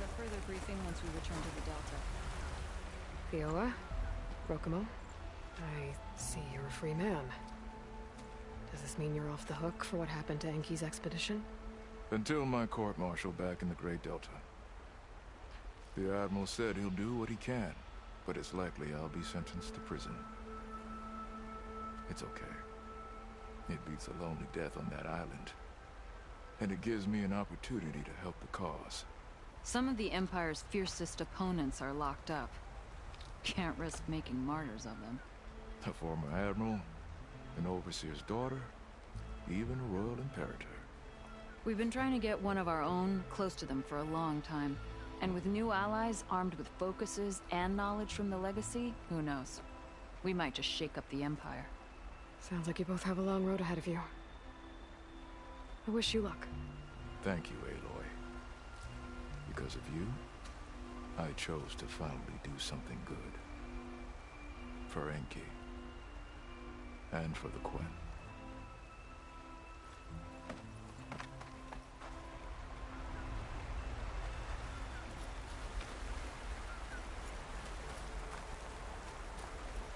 a further briefing once we return to the Delta. Thioa? Rokumo? I see you're a free man. Does this mean you're off the hook for what happened to Enki's expedition? Until my court-martial back in the Great Delta. The Admiral said he'll do what he can, but it's likely I'll be sentenced to prison. It's okay. It beats a lonely death on that island. And it gives me an opportunity to help the cause. Some of the Empire's fiercest opponents are locked up. Can't risk making martyrs of them. A former admiral, an overseer's daughter, even a royal imperator. We've been trying to get one of our own close to them for a long time. And with new allies armed with focuses and knowledge from the Legacy, who knows? We might just shake up the Empire. Sounds like you both have a long road ahead of you. I wish you luck. Thank you, Aloy. Because of you, I chose to finally do something good. For Enki. And for the Quen.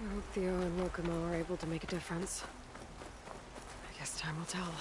I hope Theo and Rokumo are able to make a difference. I guess time will tell.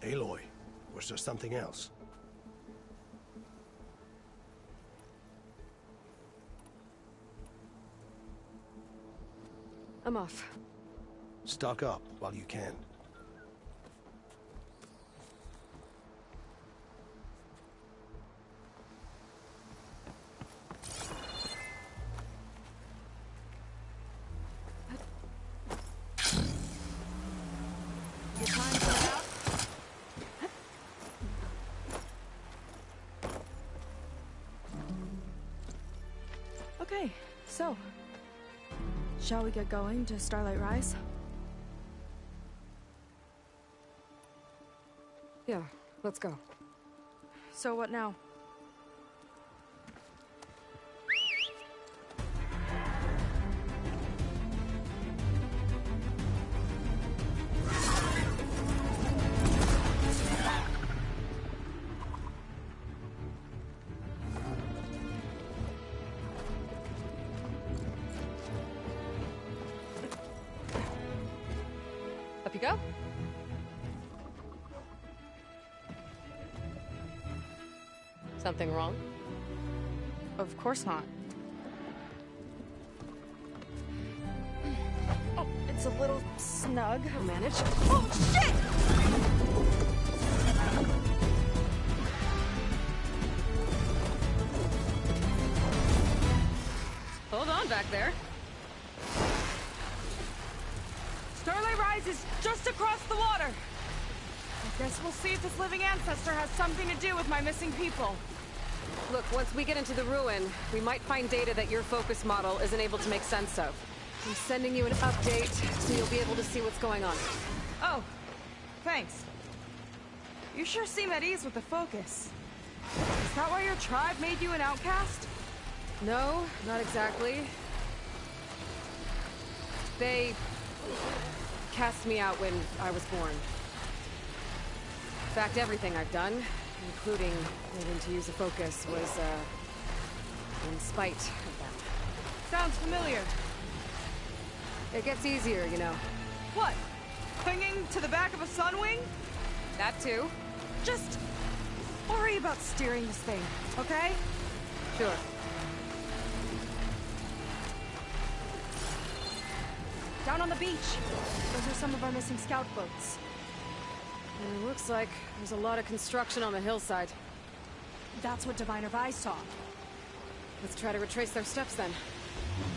Aloy, was there something else? I'm off. Stock up while you can. Okay, so, shall we get going to Starlight Rise? Yeah, let's go. So what now? Up you go. Something wrong? Of course not. Oh, it's a little snug. I'll manage. Oh, shit! Hold on back there. Starlight Rise is just across the water. I guess we'll see if this living ancestor has something to do with my missing people. Look, once we get into the ruin, we might find data that your focus model isn't able to make sense of. I'm sending you an update so you'll be able to see what's going on. Oh, thanks. You sure seem at ease with the focus. Is that why your tribe made you an outcast? No, not exactly. They cast me out when I was born. In fact, everything I've done, including needing to use a focus, was, in spite of them. Sounds familiar. It gets easier, you know. What? Clinging to the back of a Sunwing? That too? Just worry about steering this thing, okay? Sure. Down on the beach. Those are some of our missing scout boats. And it looks like there's a lot of construction on the hillside. That's what Diviner Vi saw. Let's try to retrace their steps then.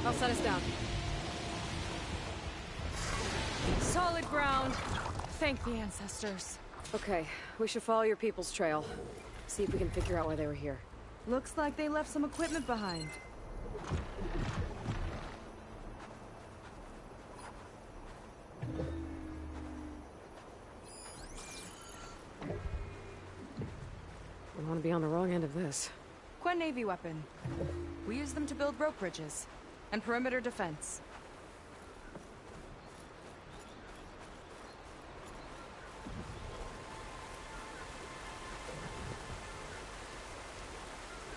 I'll set us down. Solid ground. Thank the ancestors. Okay, we should follow your people's trail. See if we can figure out why they were here. Looks like they left some equipment behind. I want to be on the wrong end of this. Quen Navy weapon. We use them to build rope bridges. And perimeter defense.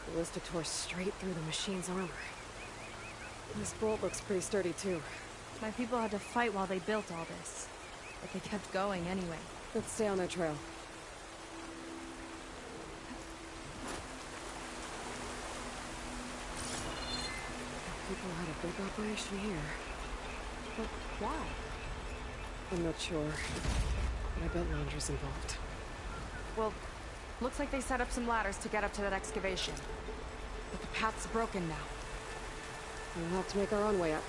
The ballista tore straight through the machine's armor. This bolt looks pretty sturdy too. My people had to fight while they built all this. But they kept going anyway. Let's stay on their trail. People had a big operation here. But why? I'm not sure. But I bet Landra's involved. Well, looks like they set up some ladders to get up to that excavation. But the path's broken now. We'll have to make our own way up.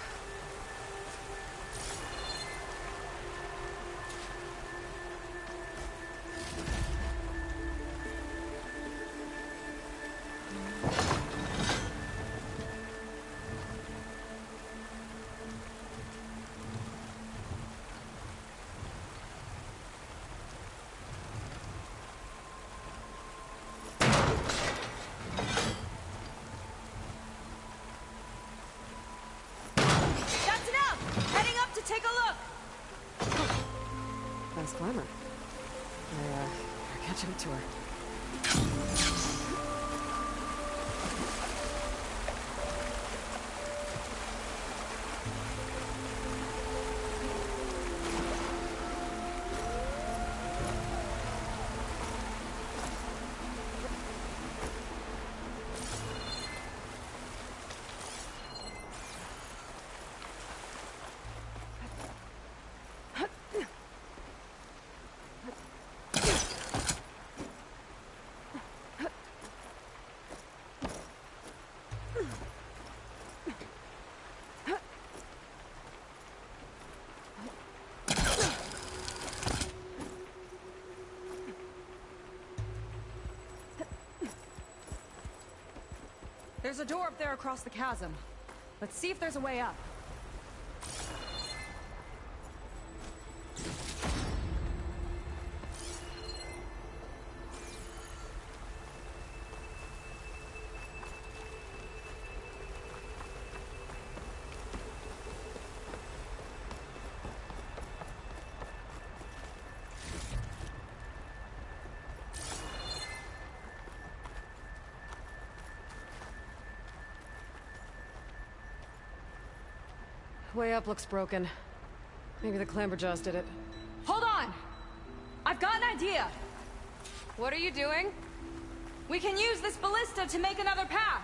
Take a look! Fast climber. I better catch up to her. There's a door up there across the chasm. Let's see if there's a way up. Way up looks broken. Maybe the Clamberjaws did it. Hold on! I've got an idea! What are you doing? We can use this ballista to make another path!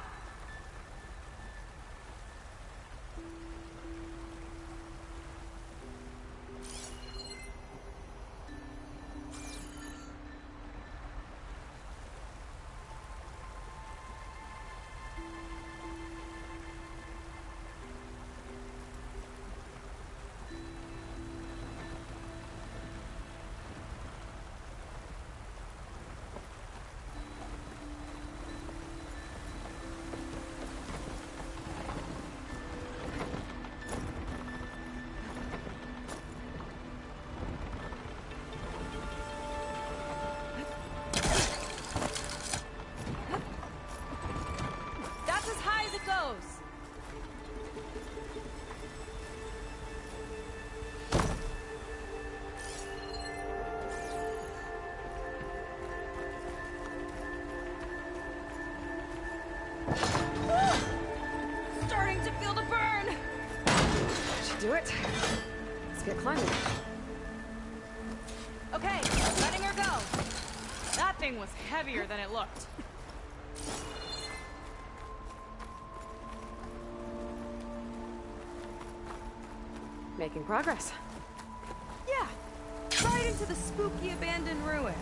do it. Let's get climbing. Okay, letting her go. That thing was heavier than it looked. Making progress. Yeah, right into the spooky abandoned ruin.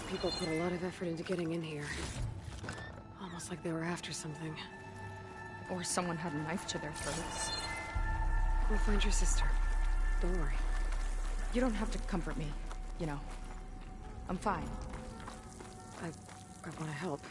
People put a lot of effort into getting in here. Almost like they were after something. Or someone had a knife to their throats. We'll find your sister. Don't worry. You don't have to comfort me, you know. I'm fine. I want to help.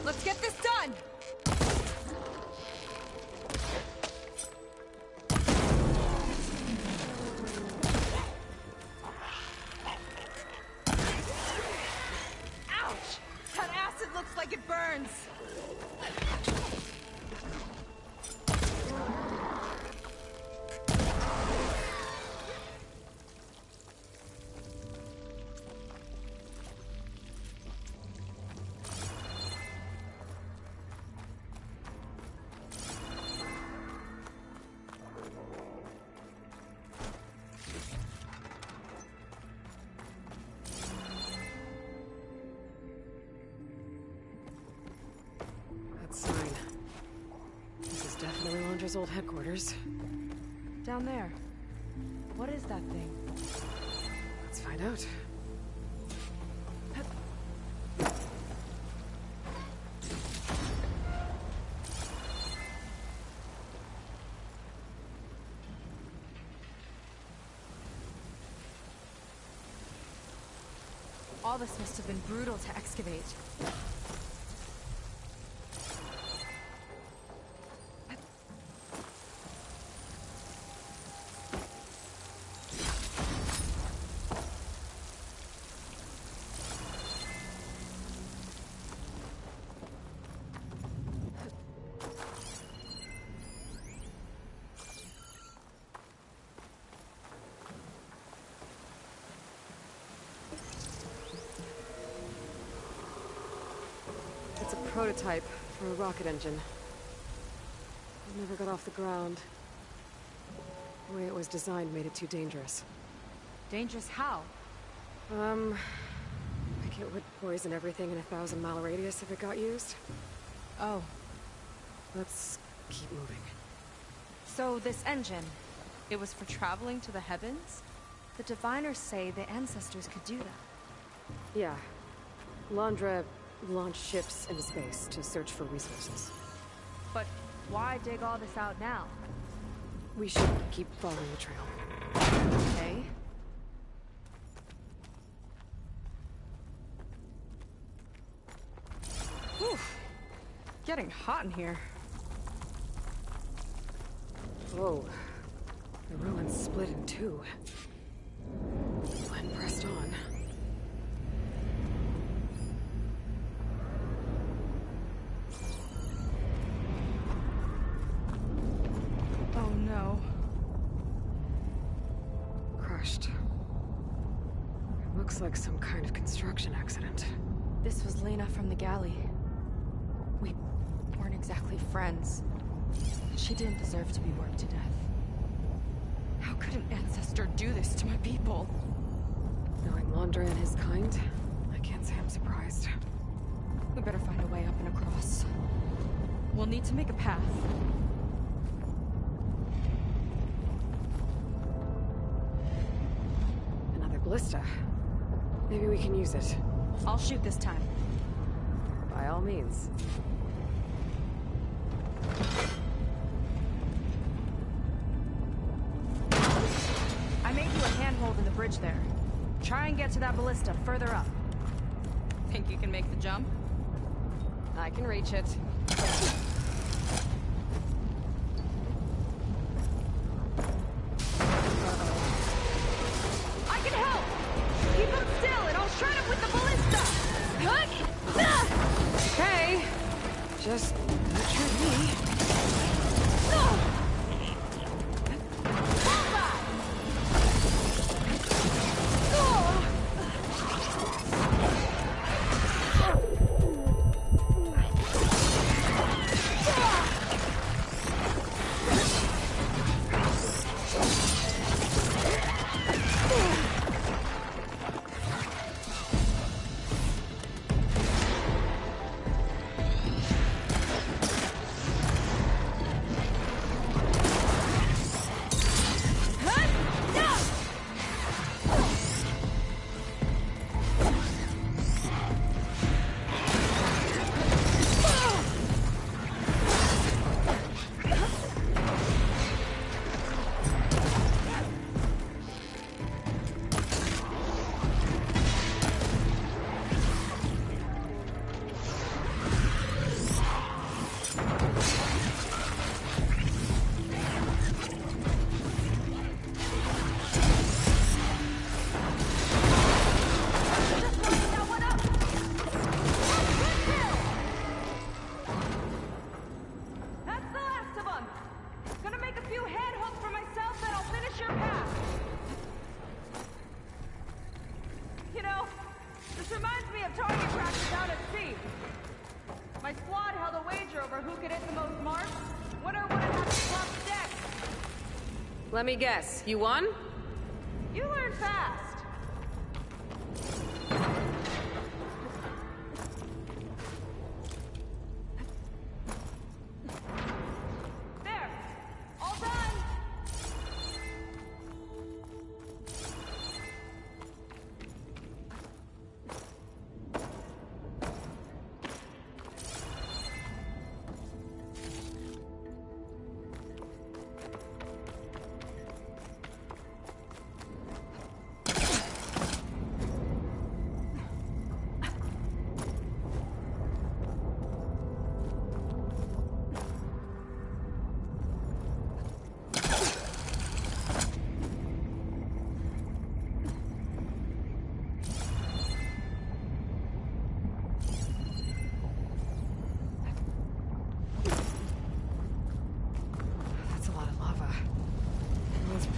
Let's get this done! Ouch! That acid looks like it burns! Sign. This is definitely Londra's old headquarters. Down there. What is that thing? Let's find out. All this must have been brutal to excavate. It's a prototype for a rocket engine. It never got off the ground. The way it was designed made it too dangerous. Dangerous how? Like it would poison everything in a 1,000-mile radius if it got used. Oh. Let's keep moving. So this engine, it was for traveling to the heavens? The diviners say the ancestors could do that. Yeah. Londra launched ships into space to search for resources. But why dig all this out now? We should keep following the trail. Okay. getting hot in here. Whoa. The ruins split in two. Glenn pressed on. Oh no. Crushed. It looks like some kind of construction accident. This was Lena from the galley. We weren't exactly friends. She didn't deserve to be worked to death. How could an ancestor do this to my people? Knowing Londra and his kind, I can't say I'm surprised. We better find a way up and across. We'll need to make a path. Another ballista. Maybe we can use it. I'll shoot this time. By all means. I made you a handhold in the bridge there. Try and get to that ballista further up. Think you can make the jump? I can reach it. I can help! Keep him still and I'll shred him with the ballista! Okay. Just don't shoot me. Let me guess, you won? You learn fast. There. All done.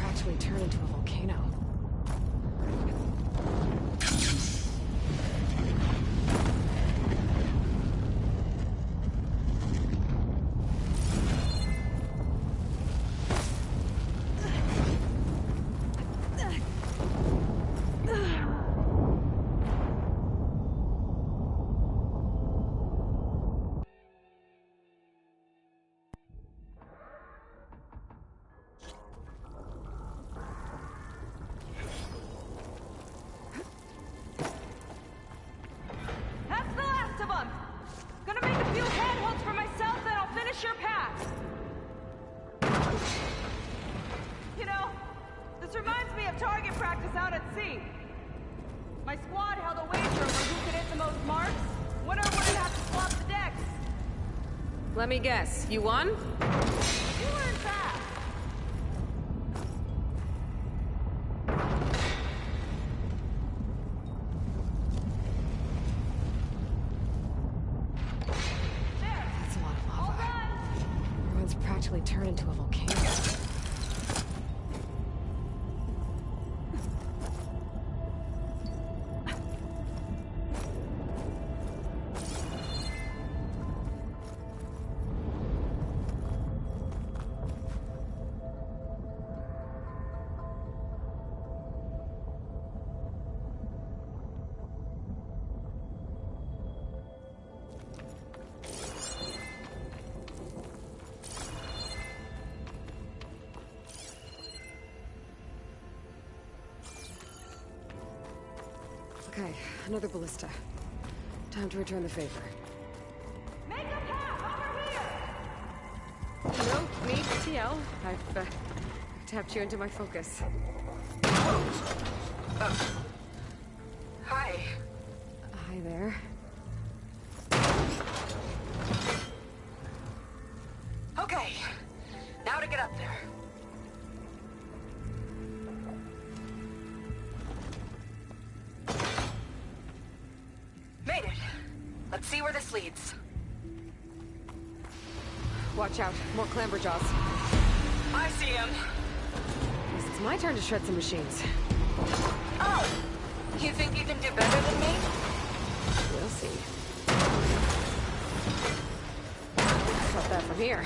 Actually turn into a volcano. My squad held a wager over who could hit the most marks. Winner wouldn't have to swap the decks. Let me guess, you won? You weren't fast. That's a lot of lava. Everyone's practically turned into a volcano. Okay, another ballista. Time to return the favor. Make a path over here! No need to yell. I've tapped you into my focus. Hi. Hi there. Okay, now to get up there. Made it. Let's see where this leads. Watch out, more clamberjaws. I see him. Guess it's my turn to shred some machines. Oh, you think you can do better than me? We'll see. Stop that from here.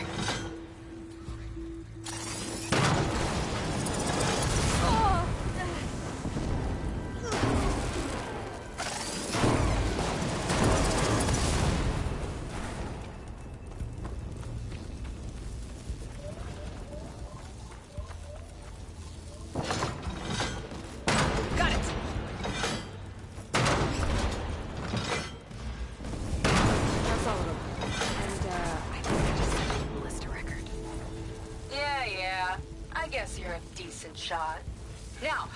Got it. That's all of them. And, I think I just got a ballista record. Yeah. I guess you're a decent shot. Now,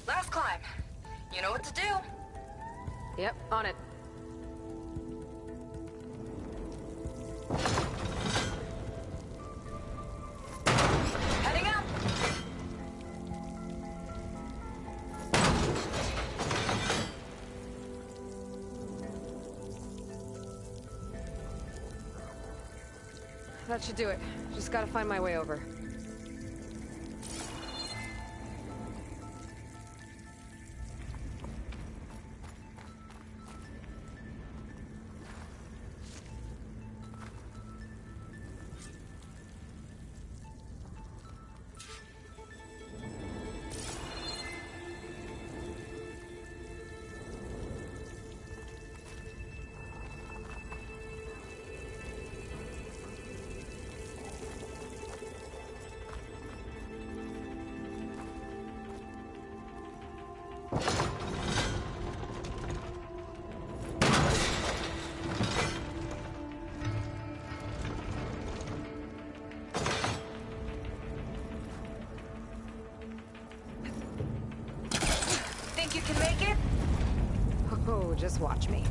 last climb. You know what to do. Yep, on it. Heading up. That should do it. Just gotta find my way over. Think you can make it? Oh, just watch me.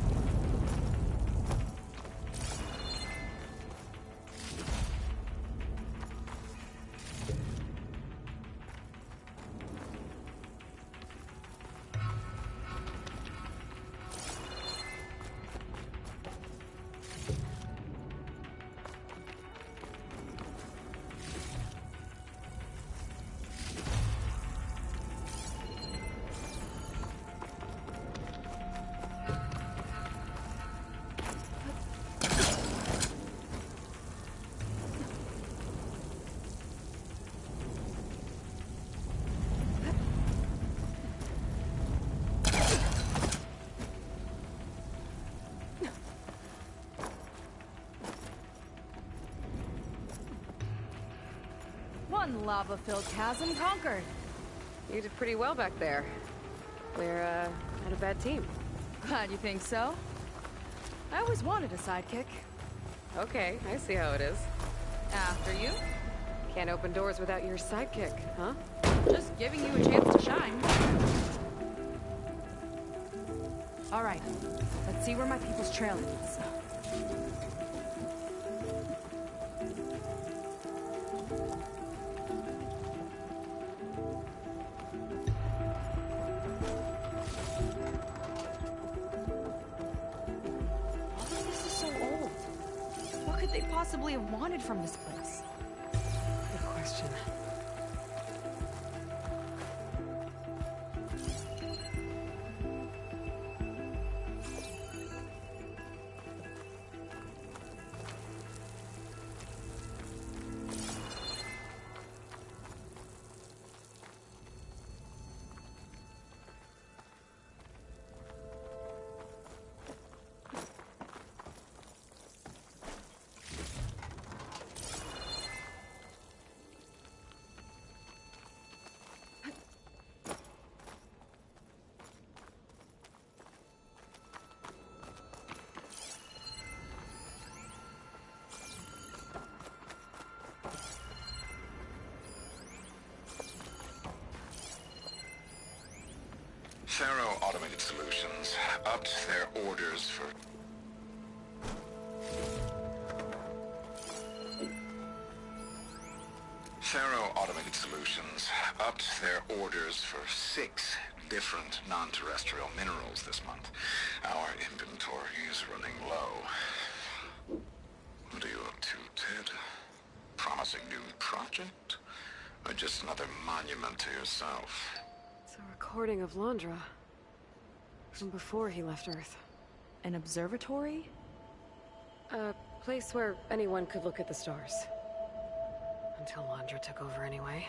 One lava-filled chasm conquered. You did pretty well back there. We're, not a bad team. Glad you think so. I always wanted a sidekick. Okay, I see how it is. After you. Can't open doors without your sidekick, huh? Just giving you a chance to shine. All right, let's see where my people's trail leads. possibly have wanted from this place? Good question. Faro Automated Solutions upped their orders for... Faro Automated Solutions upped their orders for 6 different non-terrestrial minerals this month. Our inventory is running low. What are you up to, Ted? Promising new project? Or just another monument to yourself? It's a recording of Londra. From before he left Earth. An observatory? A place where anyone could look at the stars. Until Londra took over anyway.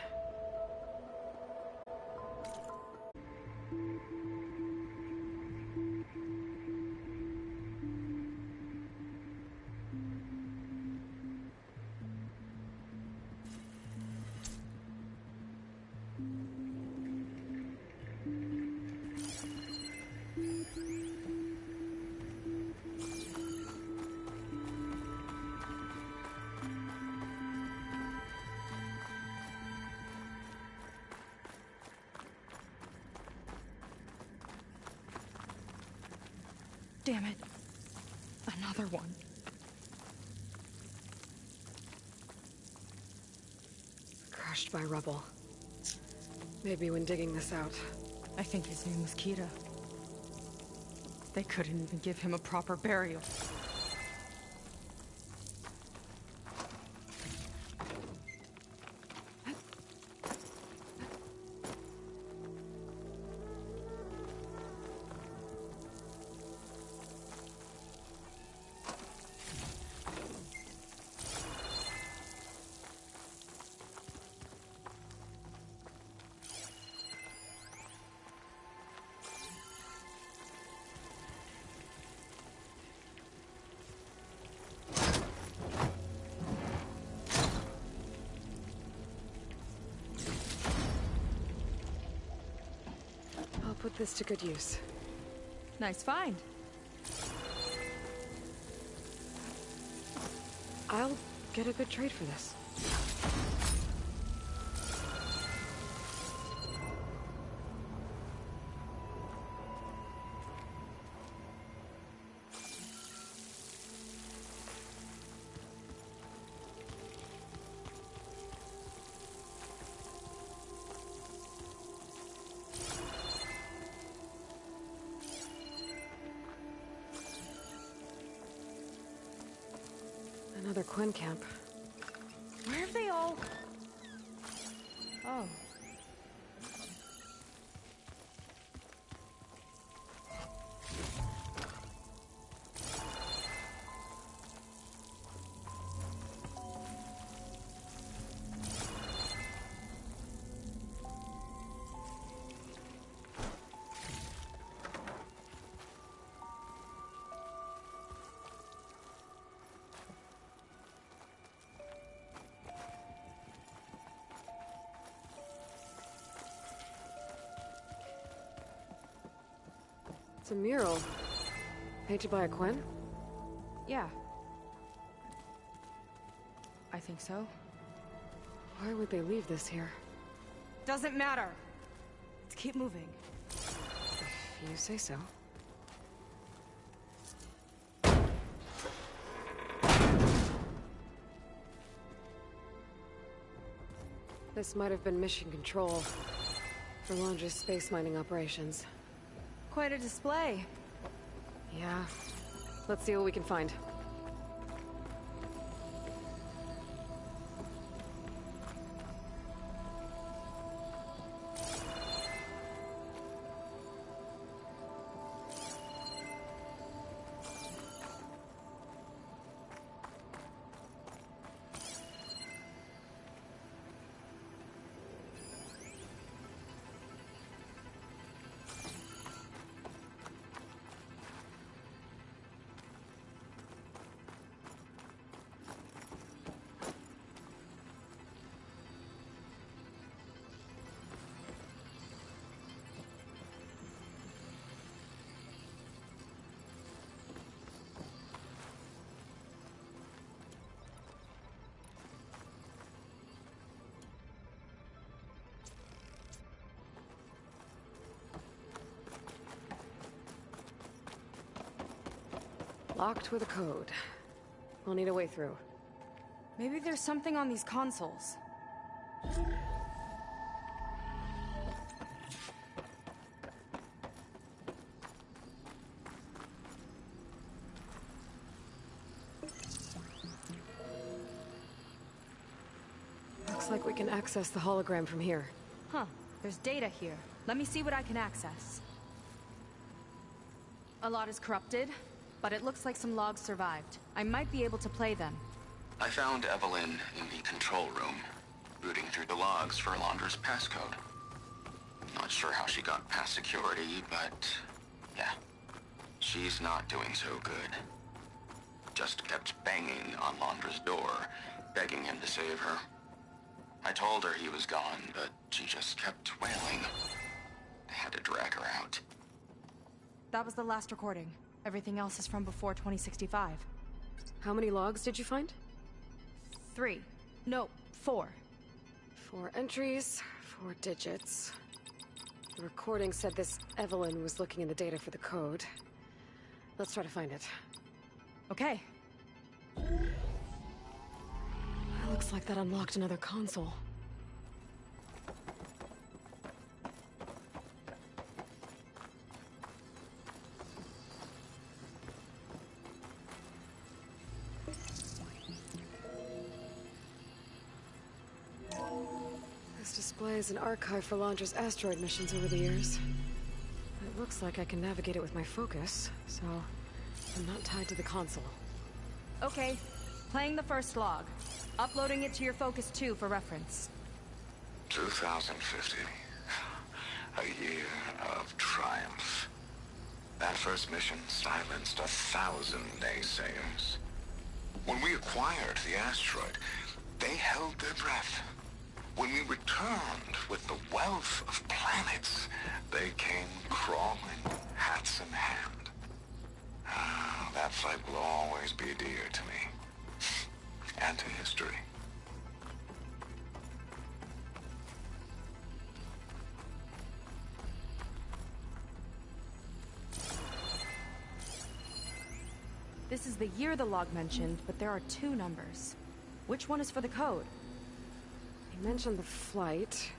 Damn it. Another one. Crushed by rubble. Maybe when digging this out. I think his name was Kira. They couldn't even give him a proper burial. Put this to good use. Nice find. I'll get a good trade for this. Another Quinn camp. Where have they all... Oh. It's a mural. Painted by a Quinn? Yeah. I think so. Why would they leave this here? Doesn't matter. Let's keep moving. If you say so. This might have been mission control for Londra's space mining operations. Quite a display. Yeah. Let's see what we can find. Locked with a code. We'll need a way through. Maybe there's something on these consoles. Looks like we can access the hologram from here. Huh. There's data here. Let me see what I can access. A lot is corrupted, but it looks like some logs survived. I might be able to play them. I found Evelyn in the control room, rooting through the logs for Alondra's passcode. Not sure how she got past security, but yeah, she's not doing so good. Just kept banging on Alondra's door, begging him to save her. I told her he was gone, but she just kept wailing. I had to drag her out. That was the last recording. Everything else is from before 2065. How many logs did you find? 3. No, 4. 4 entries, 4 digits. The recording said this Evelyn was looking in the data for the code. Let's try to find it. Okay. Looks like that unlocked another console. This displays an archive for Alondra's asteroid missions over the years. It looks like I can navigate it with my focus, so I'm not tied to the console. Okay. Playing the first log. Uploading it to your Focus 2 for reference. 2050. A year of triumph. That first mission silenced 1,000 naysayers. When we acquired the asteroid, they held their breath. When we returned with the wealth of planets, they came crawling, hats in hand. That fight will always be dear to me. And to history. This is the year the log mentioned, but there are 2 numbers. Which one is for the code? He mentioned the flight.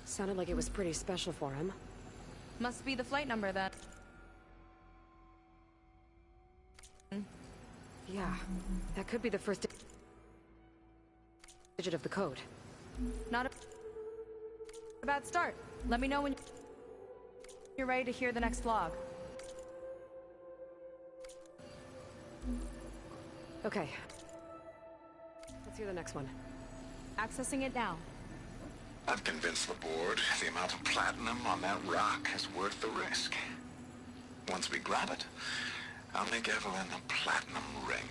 Sounded like it was pretty special for him. Must be the flight number then. Yeah, that could be the first digit of the code. Not a bad start. Let me know when you're ready to hear the next log. Okay. Let's hear the next one. Accessing it now. I've convinced the board the amount of platinum on that rock is worth the risk. Once we grab it, I'll make Evelyn a platinum ring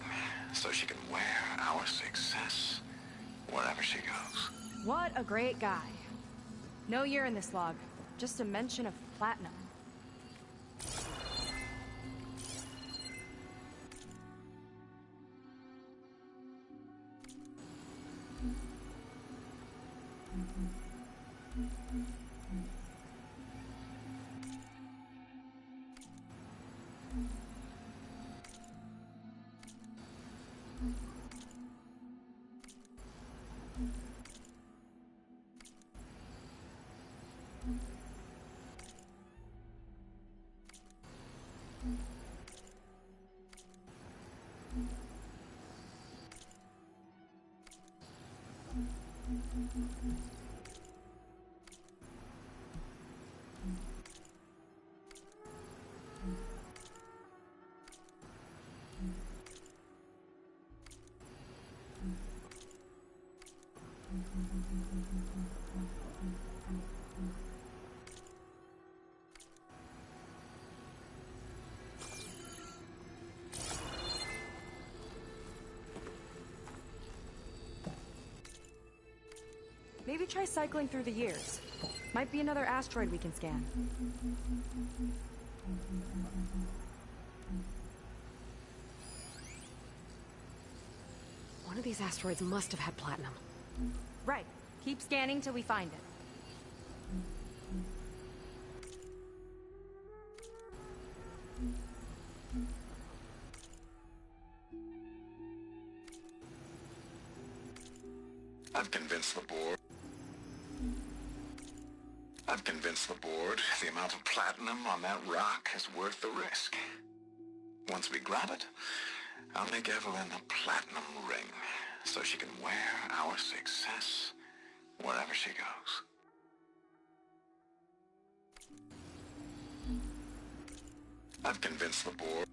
so she can wear our success wherever she goes. What a great guy. No year in this log, just a mention of platinum. Maybe try cycling through the years. Might be another asteroid we can scan. One of these asteroids must have had platinum. Right. Keep scanning till we find it. I've convinced the board. The amount of platinum on that rock is worth the risk. Once we grab it, I'll make Evelyn a platinum ring, so she can wear our success wherever she goes. I've convinced the board.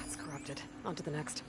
It's corrupted. On to the next.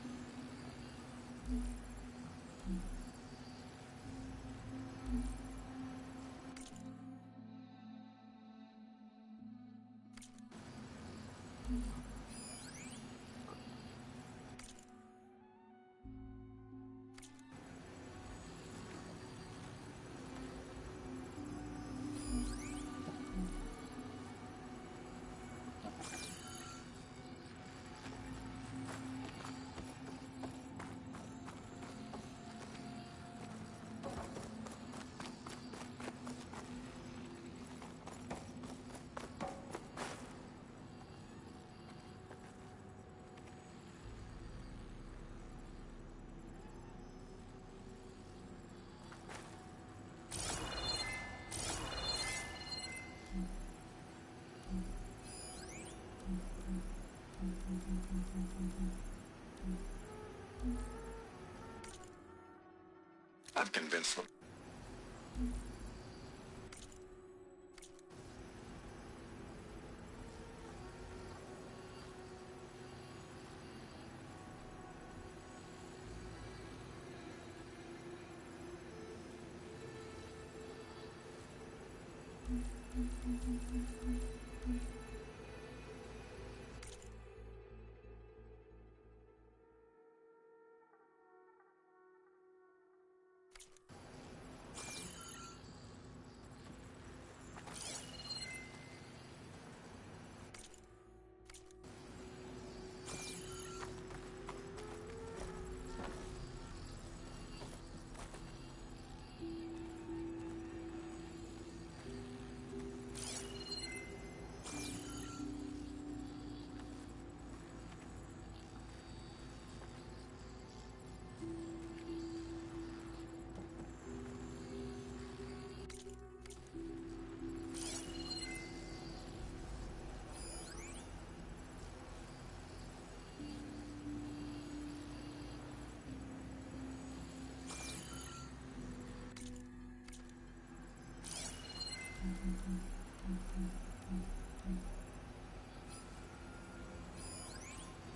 I've convinced them.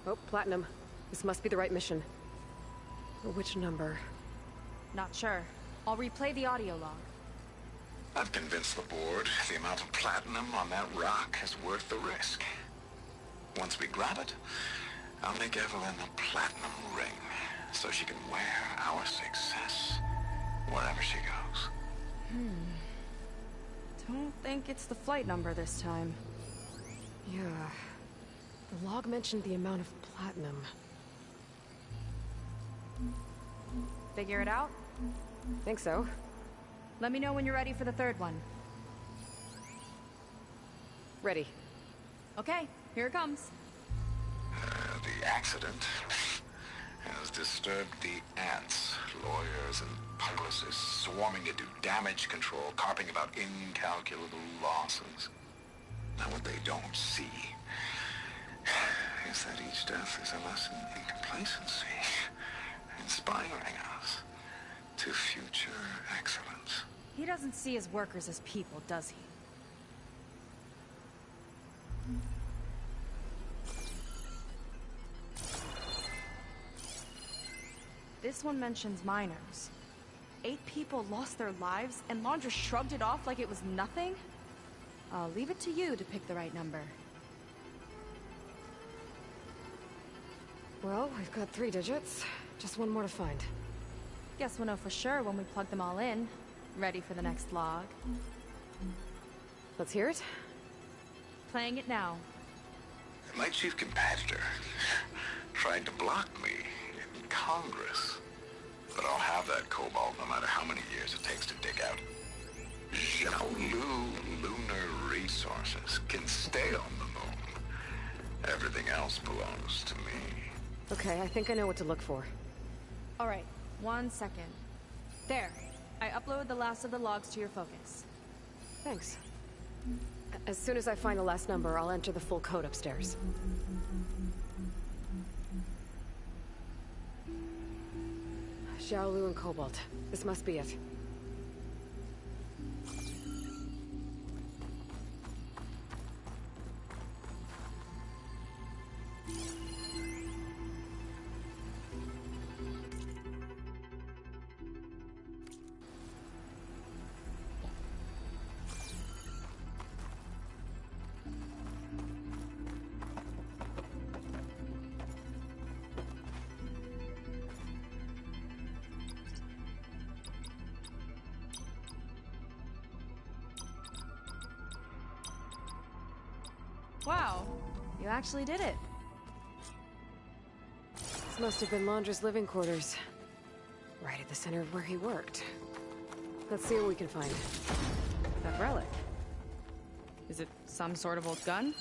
Oh, Platinum. This must be the right mission. Which number? Not sure. I'll replay the audio log. I've convinced the board the amount of platinum on that rock is worth the risk. Once we grab it, I'll make Evelyn a platinum ring, so she can wear our success wherever she goes. Don't think it's the flight number this time. Yeah. The log mentioned the amount of platinum. Figure it out? Think so. Let me know when you're ready for the third one. Ready. Okay, here it comes. The accident has disturbed the ants, lawyers and publicists swarming to do damage control, carping about incalculable losses. Now what they don't see is that each death is a lesson in complacency, inspiring us to future excellence. He doesn't see his workers as people, does he? This one mentions miners. 8 people lost their lives, and Laundra shrugged it off like it was nothing? I'll leave it to you to pick the right number. Well, we've got 3 digits. Just one more to find. Guess we'll know for sure when we plug them all in. Ready for the next log. Let's hear it. Playing it now. My chief competitor tried to block me in Congress. But I'll have that cobalt no matter how many years it takes to dig out. Xiaolu Lunar Resources can stay on the moon. Everything else belongs to me. Okay, I think I know what to look for. Alright, 1 second. There. I uploaded the last of the logs to your focus. Thanks. As soon as I find the last number, I'll enter the full code upstairs. Xiaolu and Cobalt. This must be it. Wow, you actually did it. This must have been Londra's living quarters. Right at the center of where he worked. Let's see what we can find. That relic. Is it some sort of old gun?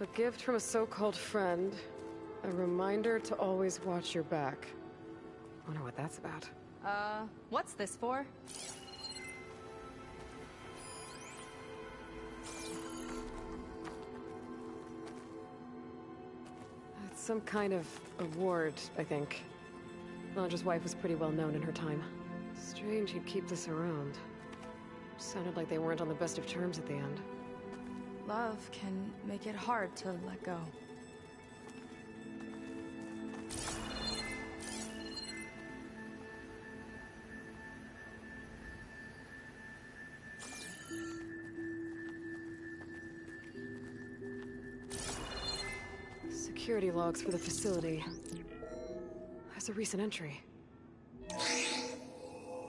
A gift from a so-called friend. A reminder to always watch your back. Wonder what that's about. What's this for? It's some kind of award, I think. Londra's wife was pretty well known in her time. Strange he'd keep this around. Sounded like they weren't on the best of terms at the end. Love can make it hard to let go. Security logs for the facility. There's a recent entry.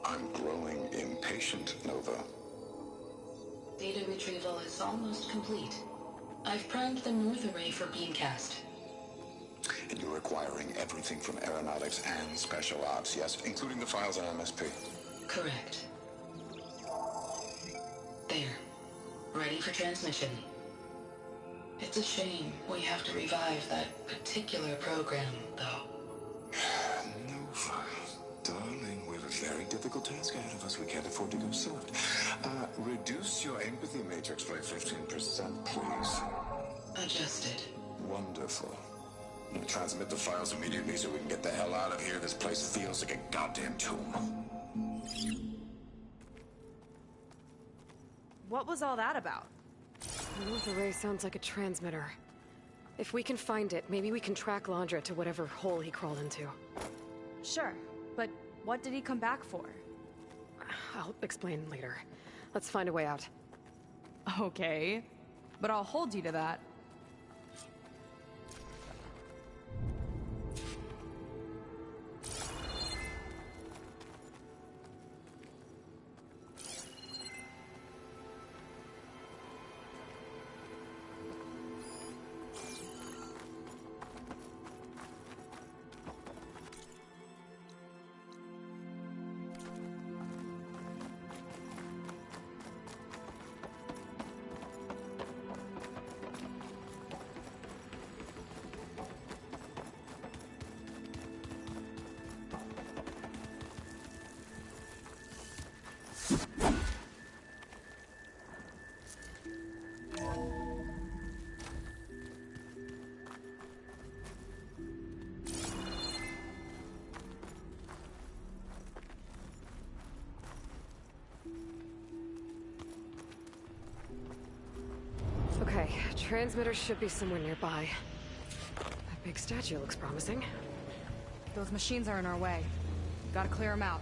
I'm growing impatient, Nova. Data retrieval is almost complete. I've primed the North Array for beamcast. And you're acquiring everything from aeronautics and special ops, yes? Including the files on MSP. Correct. There. Ready for transmission. It's a shame we have to revive that particular program, though. Nova, darling, we have a very difficult task ahead of us. We can't afford to go soft. Reduce your empathy matrix by 15%, please. Adjusted. Wonderful. Transmit the files immediately so we can get the hell out of here. This place feels like a goddamn tomb. What was all that about? The North Array sounds like a transmitter. If we can find it, maybe we can track Londra to whatever hole he crawled into. Sure, but what did he come back for? I'll explain later. Let's find a way out. Okay, but I'll hold you to that. Okay, transmitter should be somewhere nearby. That big statue looks promising. Those machines are in our way. Gotta clear them out.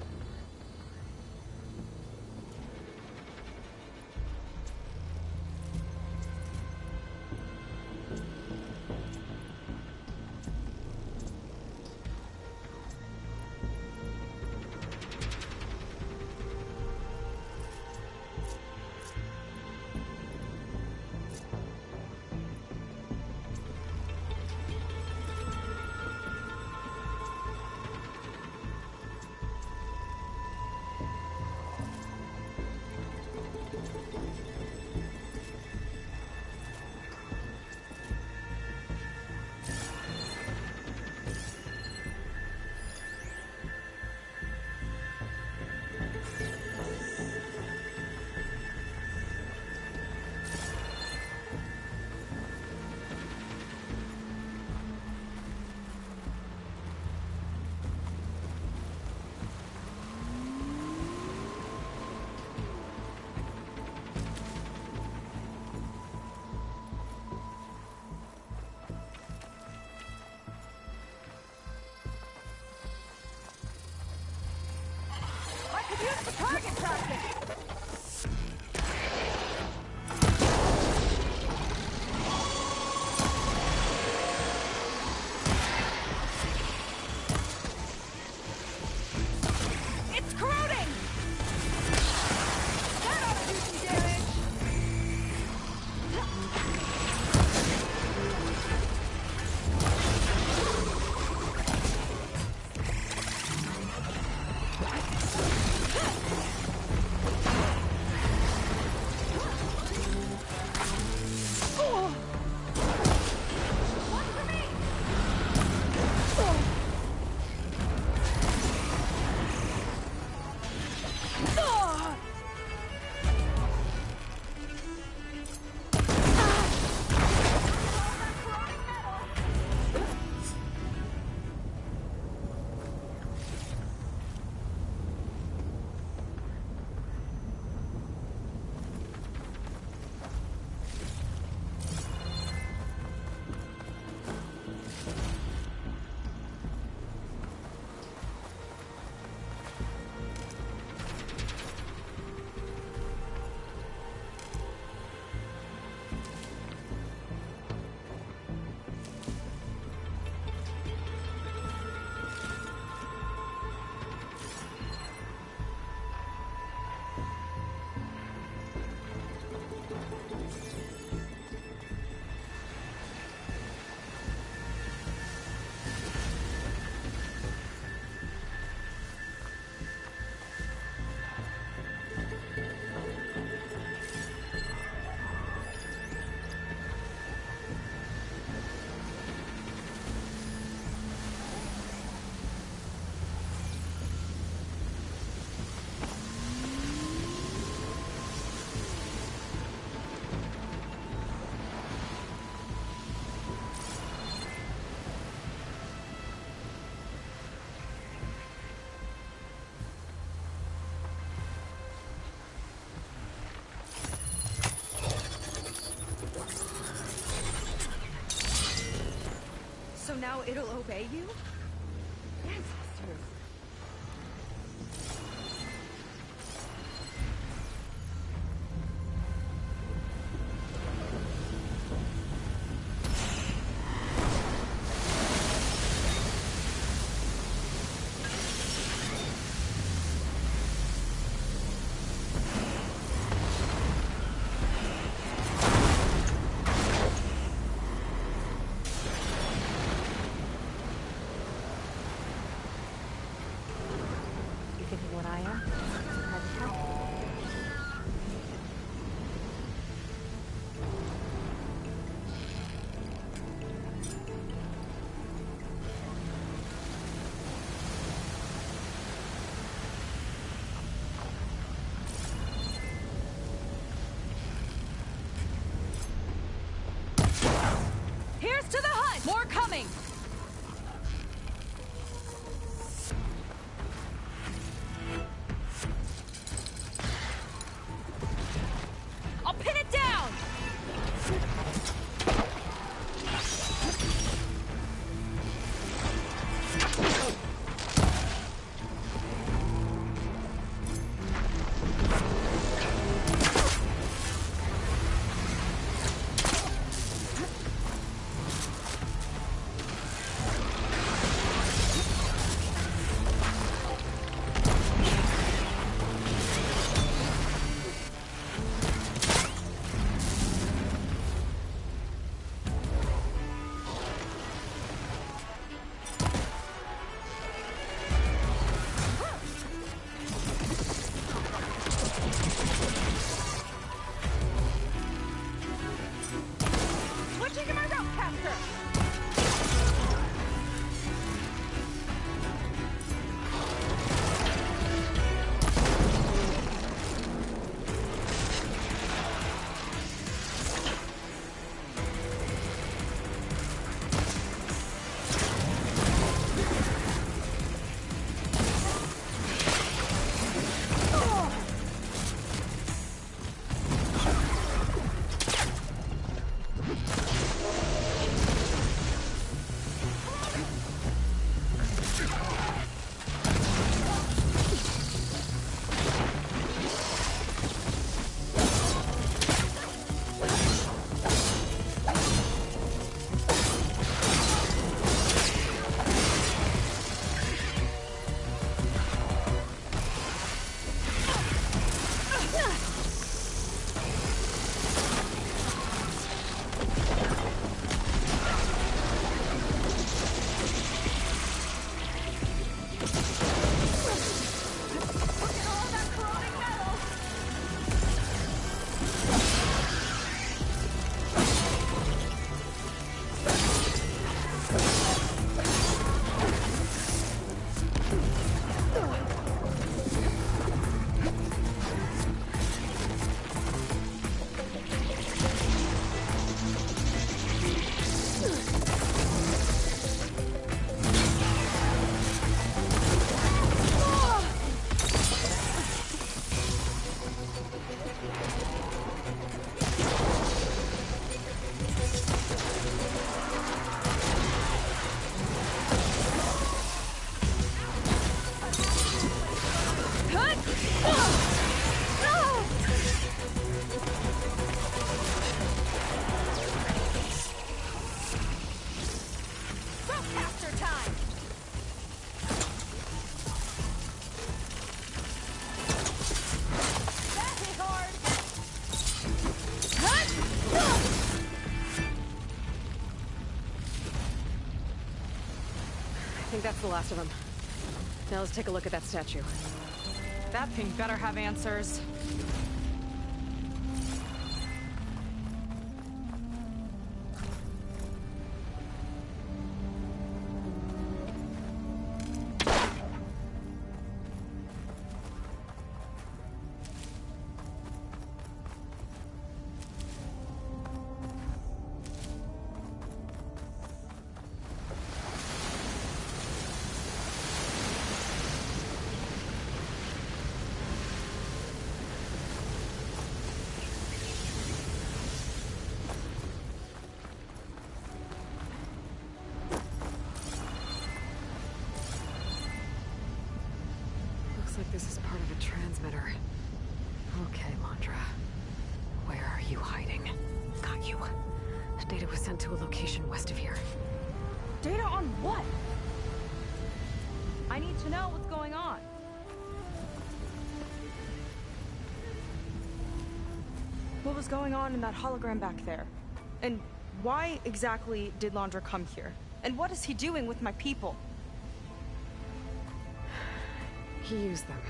use the target practice! It's corroding! That ought to do some damage! So now it'll obey you? Ancestors. think that's the last of them. Now let's take a look at that statue. That thing better have answers. Looks like this is part of a transmitter. Okay, Londra. Where are you hiding? Got you. Data was sent to a location west of here. Data on what? I need to know what's going on. What was going on in that hologram back there? And why exactly did Londra come here? And what is he doing with my people? He used them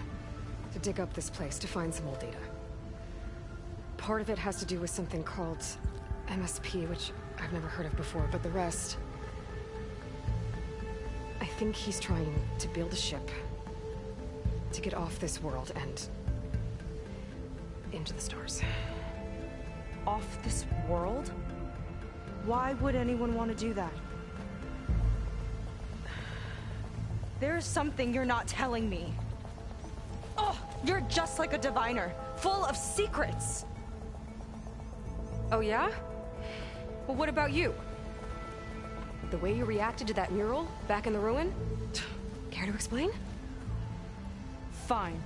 to dig up this place to find some old data. Part of it has to do with something called MSP, which I've never heard of before, but the rest... I think he's trying to build a ship to get off this world and into the stars. Off this world? Why would anyone want to do that? There's something you're not telling me. Oh, you're just like a diviner, full of secrets. Oh yeah? Well, what about you? The way you reacted to that mural back in the ruin? Care to explain? Fine.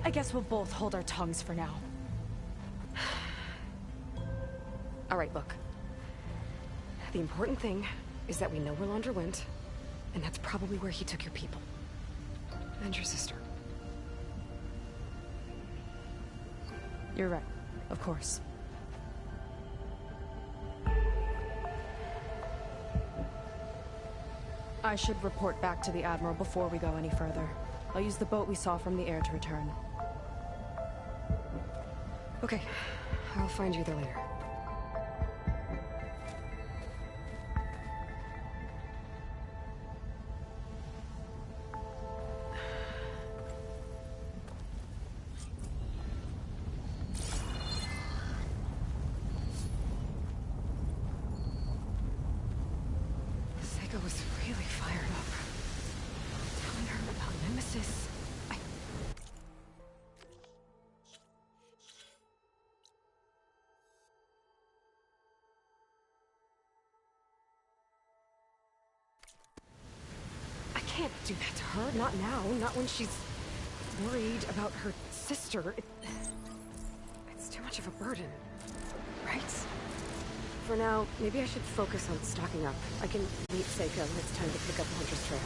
I guess we'll both hold our tongues for now. All right, look. The important thing is that we know where Londra went, and that's probably where he took your people. And your sister. You're right. Of course. I should report back to the Admiral before we go any further. I'll use the boat we saw from the air to return. Okay. I'll find you there later. Sega was really fired up. Telling her about Nemesis. I can't do that to her. Not now. Not when she's worried about her sister. It's too much of a burden. Right? For now, maybe I should focus on stocking up. I can meet Seika when it's time to pick up Hunter's trail.